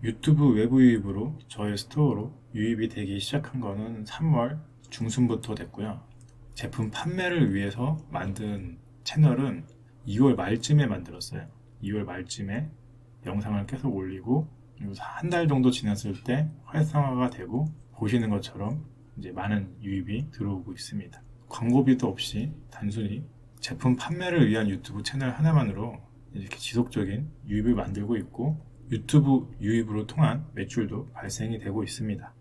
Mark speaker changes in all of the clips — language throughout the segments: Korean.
Speaker 1: 유튜브 외부 유입으로 저의 스토어로 유입이 되기 시작한 거는 3월 중순부터 됐고요. 제품 판매를 위해서 만든 채널은 2월 말쯤에 만들었어요. 2월 말쯤에 영상을 계속 올리고 한 달 정도 지났을 때 활성화가 되고 보시는 것처럼 이제 많은 유입이 들어오고 있습니다. 광고비도 없이 단순히 제품 판매를 위한 유튜브 채널 하나만으로 이렇게 지속적인 유입을 만들고 있고 유튜브 유입으로 통한 매출도 발생이 되고 있습니다.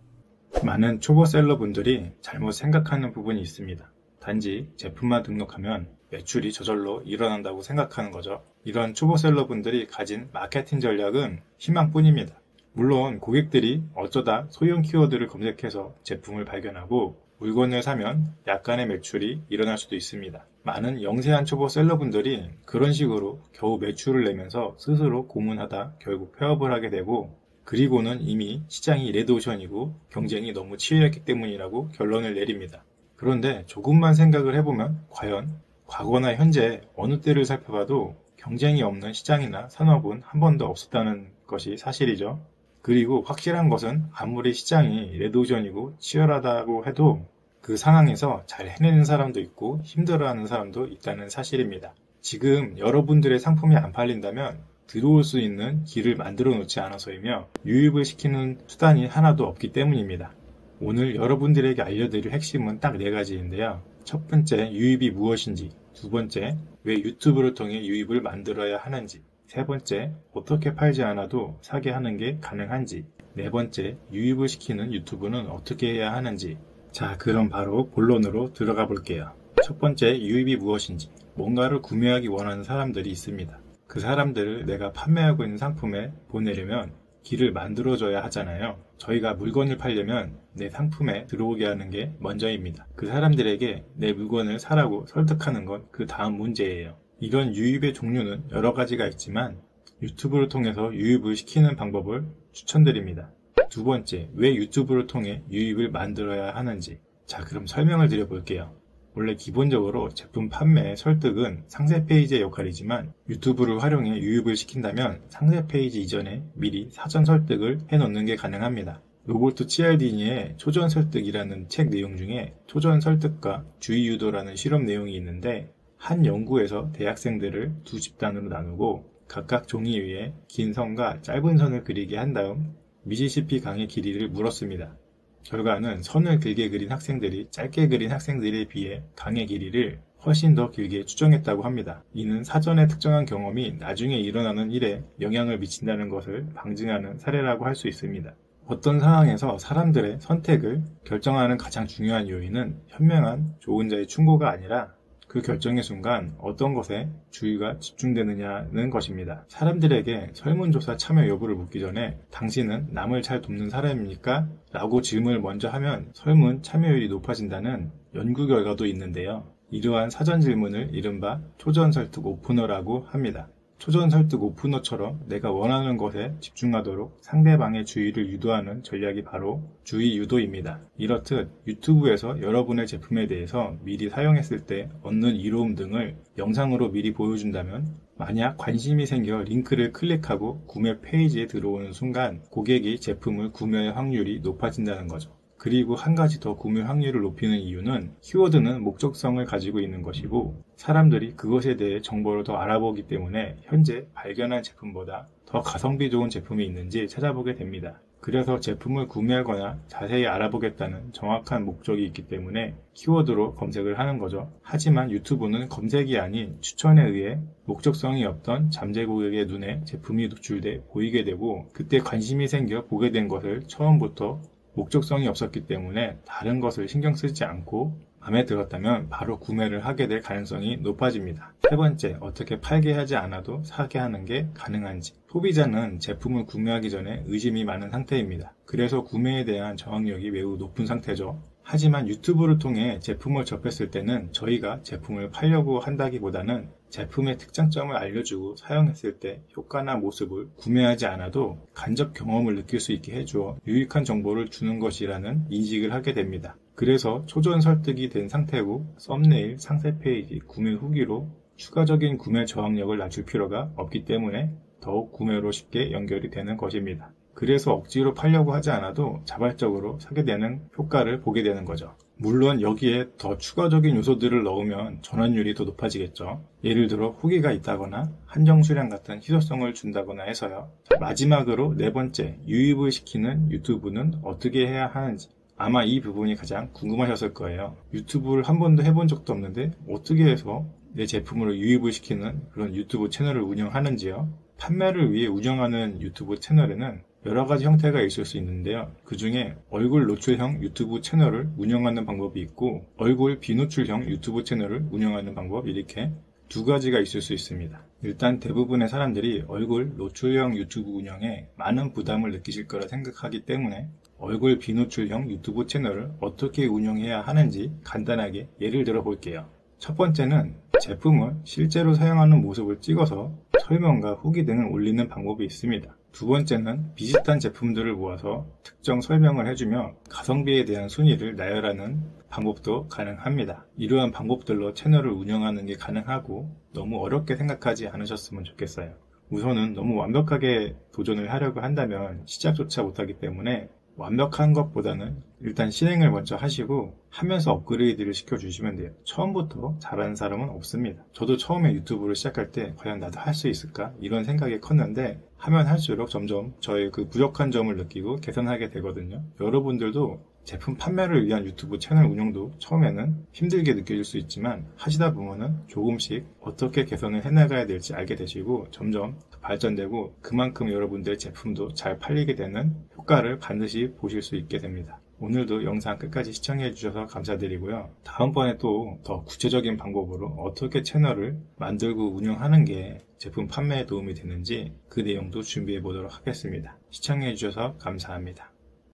Speaker 1: 많은 초보 셀러분들이 잘못 생각하는 부분이 있습니다. 단지 제품만 등록하면 매출이 저절로 일어난다고 생각하는 거죠. 이런 초보 셀러분들이 가진 마케팅 전략은 희망뿐입니다. 물론 고객들이 어쩌다 소형 키워드를 검색해서 제품을 발견하고 물건을 사면 약간의 매출이 일어날 수도 있습니다. 많은 영세한 초보 셀러분들이 그런 식으로 겨우 매출을 내면서 스스로 고문하다 결국 폐업을 하게 되고, 그리고는 이미 시장이 레드오션이고 경쟁이 너무 치열했기 때문이라고 결론을 내립니다. 그런데 조금만 생각을 해보면 과연 과거나 현재 어느 때를 살펴봐도 경쟁이 없는 시장이나 산업은 한 번도 없었다는 것이 사실이죠. 그리고 확실한 것은 아무리 시장이 레드오션이고 치열하다고 해도 그 상황에서 잘 해내는 사람도 있고 힘들어하는 사람도 있다는 사실입니다. 지금 여러분들의 상품이 안 팔린다면 들어올 수 있는 길을 만들어 놓지 않아서이며 유입을 시키는 수단이 하나도 없기 때문입니다. 오늘 여러분들에게 알려드릴 핵심은 딱 4가지인데요. 첫 번째, 유입이 무엇인지. 두 번째, 왜 유튜브를 통해 유입을 만들어야 하는지. 세 번째, 어떻게 팔지 않아도 사게 하는 게 가능한지. 네 번째, 유입을 시키는 유튜브는 어떻게 해야 하는지. 자, 그럼 바로 본론으로 들어가 볼게요. 첫 번째, 유입이 무엇인지. 뭔가를 구매하기 원하는 사람들이 있습니다. 그 사람들을 내가 판매하고 있는 상품에 보내려면 길을 만들어줘야 하잖아요. 저희가 물건을 팔려면 내 상품에 들어오게 하는 게 먼저입니다. 그 사람들에게 내 물건을 사라고 설득하는 건 그 다음 문제예요. 이런 유입의 종류는 여러 가지가 있지만 유튜브를 통해서 유입을 시키는 방법을 추천드립니다. 두 번째, 왜 유튜브를 통해 유입을 만들어야 하는지. 자, 그럼 설명을 드려볼게요. 원래 기본적으로 제품 판매 설득은 상세 페이지의 역할이지만 유튜브를 활용해 유입을 시킨다면 상세 페이지 이전에 미리 사전 설득을 해놓는 게 가능합니다. 로버트 치알디니의 초전 설득이라는 책 내용 중에 초전 설득과 주의 유도라는 실험 내용이 있는데, 한 연구에서 대학생들을 두 집단으로 나누고 각각 종이 위에 긴 선과 짧은 선을 그리게 한 다음 미시시피 강의 길이를 물었습니다. 결과는 선을 길게 그린 학생들이 짧게 그린 학생들에 비해 강의 길이를 훨씬 더 길게 추정했다고 합니다. 이는 사전에 특정한 경험이 나중에 일어나는 일에 영향을 미친다는 것을 방증하는 사례라고 할 수 있습니다. 어떤 상황에서 사람들의 선택을 결정하는 가장 중요한 요인은 현명한 좋은 자의 충고가 아니라 그 결정의 순간 어떤 것에 주의가 집중되느냐는 것입니다. 사람들에게 설문조사 참여 여부를 묻기 전에 당신은 남을 잘 돕는 사람입니까? 라고 질문을 먼저 하면 설문 참여율이 높아진다는 연구 결과도 있는데요. 이러한 사전 질문을 이른바 초전 설득 오프너라고 합니다. 초전 설득 오프너처럼 내가 원하는 것에 집중하도록 상대방의 주의를 유도하는 전략이 바로 주의 유도입니다. 이렇듯 유튜브에서 여러분의 제품에 대해서 미리 사용했을 때 얻는 이로움 등을 영상으로 미리 보여준다면 만약 관심이 생겨 링크를 클릭하고 구매 페이지에 들어오는 순간 고객이 제품을 구매할 확률이 높아진다는 거죠. 그리고 한 가지 더 구매 확률을 높이는 이유는 키워드는 목적성을 가지고 있는 것이고 사람들이 그것에 대해 정보를 더 알아보기 때문에 현재 발견한 제품보다 더 가성비 좋은 제품이 있는지 찾아보게 됩니다. 그래서 제품을 구매하거나 자세히 알아보겠다는 정확한 목적이 있기 때문에 키워드로 검색을 하는 거죠. 하지만 유튜브는 검색이 아닌 추천에 의해 목적성이 없던 잠재 고객의 눈에 제품이 노출돼 보이게 되고, 그때 관심이 생겨 보게 된 것을 처음부터 목적성이 없었기 때문에 다른 것을 신경 쓰지 않고 마음에 들었다면 바로 구매를 하게 될 가능성이 높아집니다. 세 번째, 어떻게 팔게 하지 않아도 사게 하는 게 가능한지. 소비자는 제품을 구매하기 전에 의심이 많은 상태입니다. 그래서 구매에 대한 저항력이 매우 높은 상태죠. 하지만 유튜브를 통해 제품을 접했을 때는 저희가 제품을 팔려고 한다기보다는 제품의 특장점을 알려주고 사용했을 때 효과나 모습을 구매하지 않아도 간접 경험을 느낄 수 있게 해주어 유익한 정보를 주는 것이라는 인식을 하게 됩니다. 그래서 초전 설득이 된 상태고 썸네일, 상세 페이지, 구매 후기로 추가적인 구매 저항력을 낮출 필요가 없기 때문에 더욱 구매로 쉽게 연결이 되는 것입니다. 그래서 억지로 팔려고 하지 않아도 자발적으로 사게 되는 효과를 보게 되는 거죠. 물론 여기에 더 추가적인 요소들을 넣으면 전환율이 더 높아지겠죠. 예를 들어 후기가 있다거나 한정 수량 같은 희소성을 준다거나 해서요. 마지막으로 네 번째, 유입을 시키는 유튜브는 어떻게 해야 하는지. 아마 이 부분이 가장 궁금하셨을 거예요. 유튜브를 한 번도 해본 적도 없는데 어떻게 해서 내 제품으로 유입을 시키는 그런 유튜브 채널을 운영하는지요. 판매를 위해 운영하는 유튜브 채널에는 여러 가지 형태가 있을 수 있는데요. 그 중에 얼굴 노출형 유튜브 채널을 운영하는 방법이 있고 얼굴 비노출형 유튜브 채널을 운영하는 방법, 이렇게 두 가지가 있을 수 있습니다. 일단 대부분의 사람들이 얼굴 노출형 유튜브 운영에 많은 부담을 느끼실 거라 생각하기 때문에 얼굴 비노출형 유튜브 채널을 어떻게 운영해야 하는지 간단하게 예를 들어 볼게요. 첫 번째는 제품을 실제로 사용하는 모습을 찍어서 설명과 후기 등을 올리는 방법이 있습니다. 두 번째는 비슷한 제품들을 모아서 특정 설명을 해주며 가성비에 대한 순위를 나열하는 방법도 가능합니다. 이러한 방법들로 채널을 운영하는 게 가능하고 너무 어렵게 생각하지 않으셨으면 좋겠어요. 우선은 너무 완벽하게 도전을 하려고 한다면 시작조차 못하기 때문에 완벽한 것보다는 일단 실행을 먼저 하시고 하면서 업그레이드를 시켜주시면 돼요. 처음부터 잘하는 사람은 없습니다. 저도 처음에 유튜브를 시작할 때 과연 나도 할 수 있을까? 이런 생각이 컸는데 하면 할수록 점점 저의 그 부족한 점을 느끼고 개선하게 되거든요. 여러분들도 제품 판매를 위한 유튜브 채널 운영도 처음에는 힘들게 느껴질 수 있지만 하시다 보면은 조금씩 어떻게 개선을 해나가야 될지 알게 되시고 점점 발전되고 그만큼 여러분들의 제품도 잘 팔리게 되는 효과를 반드시 보실 수 있게 됩니다. 오늘도 영상 끝까지 시청해 주셔서 감사드리고요. 다음번에 또 더 구체적인 방법으로 어떻게 채널을 만들고 운영하는 게 제품 판매에 도움이 되는지 그 내용도 준비해 보도록 하겠습니다. 시청해 주셔서 감사합니다.